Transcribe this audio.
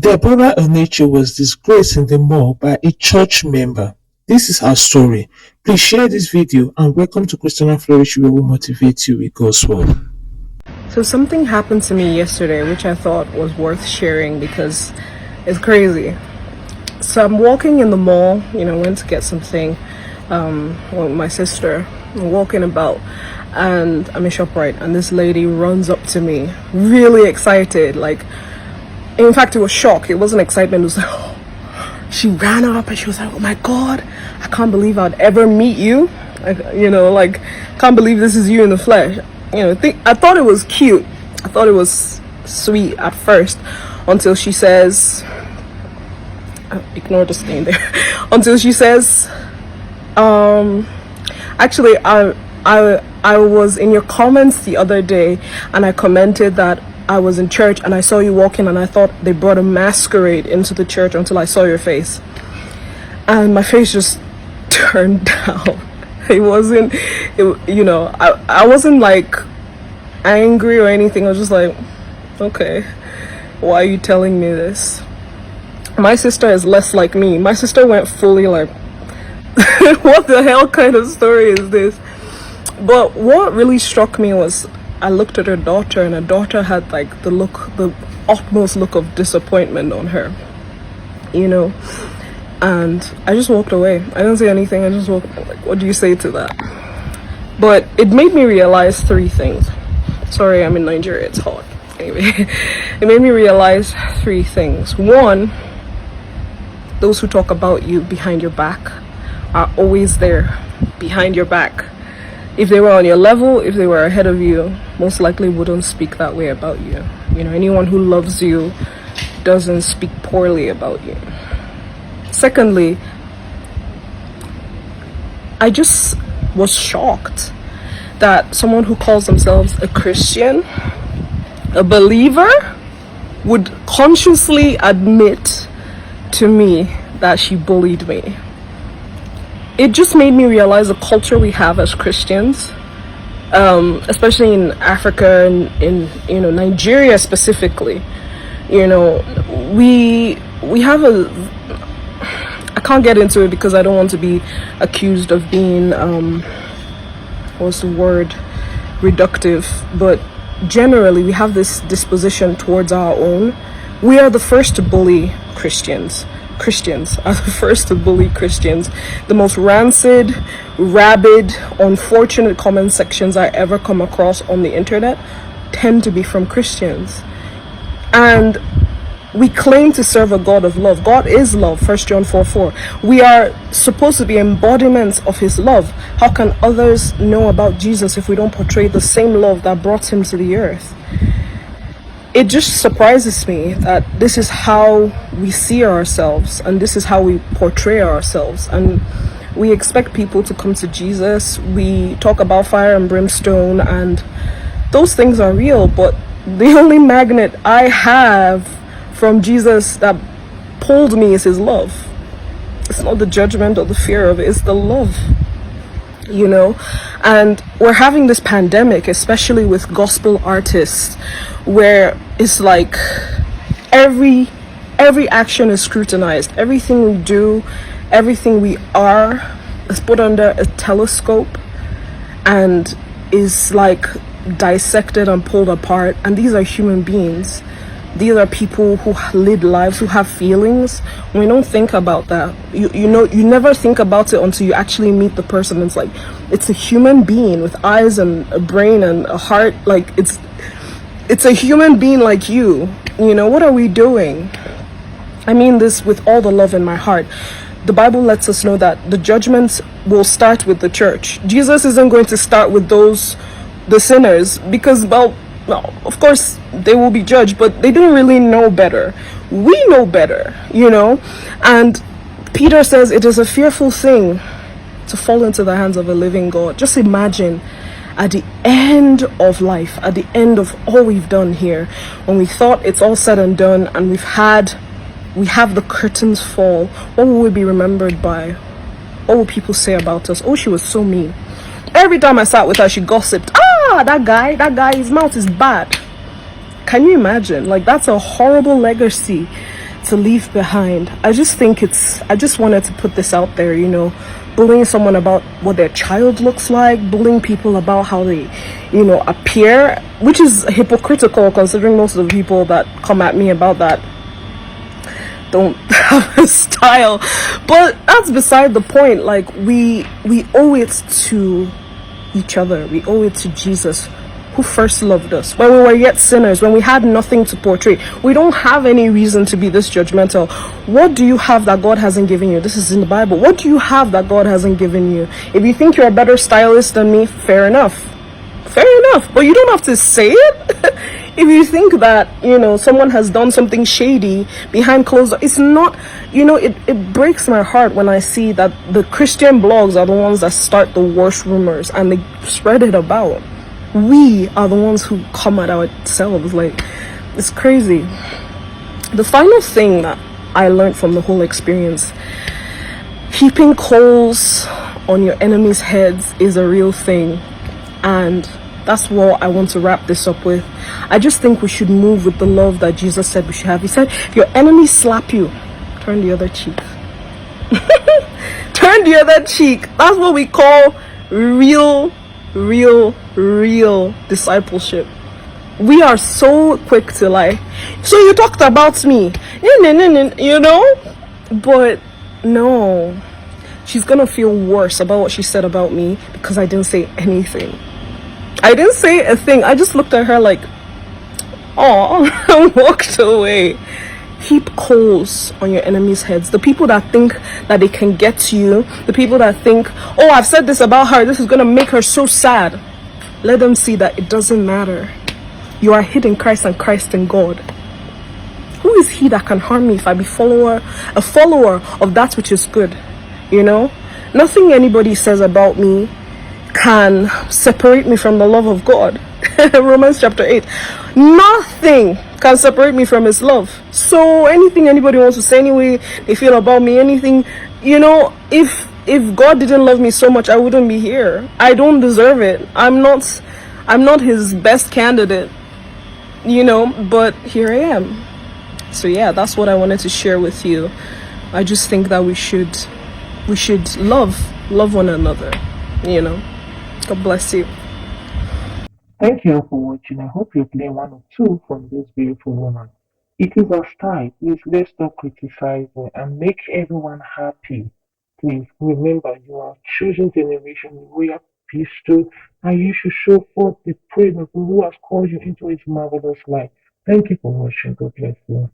Deborah Enench was disgraced in the mall by a church member. This is her story. Please share this video and welcome to CHRISTIANA Flourishing, where we motivate you with God's word. So something happened to me yesterday which I thought was worth sharing because it's crazy. So I'm walking in the mall, went to get something with my sister. I'm walking about and I'm in ShopRite and this lady runs up to me really excited, in fact it was shock, it wasn't excitement, it was like, oh. She ran up and she was like, oh my god, I can't believe I'd ever meet you, can't believe this is you in the flesh. I thought it was cute, I thought it was sweet at first until she says, ignore the stain there, until she says, actually I was in your comments the other day and I commented that I was in church and I saw you walking and I thought they brought a masquerade into the church until I saw your face. And my face just turned down. I wasn't like angry or anything. I was just like, okay, why are you telling me this? My sister is less like me. My sister went fully like, what the hell kind of story is this? But what really struck me was I looked at her daughter and her daughter had the utmost look of disappointment on her, and I just walked away. I didn't say anything. I just walked, what do you say to that? But it made me realize three things. Sorry, I'm in Nigeria, it's hot. Anyway, it made me realize three things. One, those who talk about you behind your back are always there behind your back. If they were on your level, if they were ahead of you, most likely wouldn't speak that way about you. Anyone who loves you doesn't speak poorly about you. Secondly, I just was shocked that someone who calls themselves a Christian, a believer, would consciously admit to me that she bullied me. It just made me realize the culture we have as Christians, especially in Africa and in Nigeria specifically. We have I can't get into it because I don't want to be accused of being what's the word, reductive, but generally we have this disposition towards our own. We are the first to bully Christians. Christians are the first to bully Christians. The most rancid, rabid, unfortunate comment sections I ever come across on the internet tend to be from Christians. And we claim to serve a God of love. God is love, 1 John 4:4. We are supposed to be embodiments of his love. How can others know about Jesus if we don't portray the same love that brought him to the earth? It just surprises me that this is how we see ourselves and this is how we portray ourselves. And we expect people to come to Jesus. We talk about fire and brimstone and those things are real, but the only magnet I have from Jesus that pulled me is his love. It's not the judgment or the fear of it, it's the love. And we're having this pandemic, especially with gospel artists, where it's like every action is scrutinized. Everything we do, everything we are is put under a telescope and is like dissected and pulled apart. And these are human beings. These are people who lead lives, who have feelings. We don't think about that. You never think about it until you actually meet the person. It's like, it's a human being with eyes and a brain and a heart. Like, it's a human being like you. What are we doing? I mean this with all the love in my heart. The Bible lets us know that the judgments will start with the church. Jesus isn't going to start with the sinners, because, well, of course they will be judged, but they didn't really know better. We know better, and Peter says it is a fearful thing to fall into the hands of a living God. Just imagine at the end of life, at the end of all we've done here, when we thought it's all said and done and we have the curtains fall, what will we be remembered by? What will people say about us? Oh, she was so mean. Every time I sat with her, she gossiped. That guy, his mouth is bad. Can you imagine? Like, that's a horrible legacy to leave behind. I just wanted to put this out there, bullying someone about what their child looks like, bullying people about how they, appear, which is hypocritical considering most of the people that come at me about that don't have a style. But that's beside the point. Like, we owe it to each other. We owe it to Jesus, who first loved us when we were yet sinners, when we had nothing to portray. We don't have any reason to be this judgmental. What do you have that God hasn't given you? This is in the Bible. What do you have that God hasn't given you? If you think you're a better stylist than me, fair enough. But you don't have to say it. If you think that, someone has done something shady behind closed doors, it's not, it breaks my heart when I see that the Christian blogs are the ones that start the worst rumors and they spread it about. We are the ones who come at ourselves. Like, it's crazy. The final thing that I learned from the whole experience, heaping coals on your enemies' heads is a real thing. And that's what I want to wrap this up with. I just think we should move with the love that Jesus said we should have. He said, if your enemies slap you, turn the other cheek. Turn the other cheek. That's what we call real discipleship. We are so quick to lie. So you talked about me, but no, she's gonna feel worse about what she said about me because I didn't say anything. I didn't say a thing. I just looked at her like, oh, and walked away. Heap coals on your enemies' heads. The people that think that they can get to you, the people that think, oh, I've said this about her, this is going to make her so sad. Let them see that it doesn't matter. You are hid in Christ and Christ in God. Who is he that can harm me if I be a follower of that which is good? Nothing anybody says about me can separate me from the love of God. Romans chapter 8. Nothing can separate me from his love. So anything anybody wants to say, anyway they feel about me, anything, if God didn't love me so much, I wouldn't be here. I don't deserve it. I'm not his best candidate, but here I am. So yeah, that's what I wanted to share with you. I just think that we should love one another. God bless you. Thank you all for watching. I hope you learned one or two from this beautiful woman. It is our style. Please let's stop criticizing and make everyone happy. Please remember you are choosing generation, royal priesthood, and you should show forth the praise of the who has called you into his marvelous light. Thank you for watching. God bless you.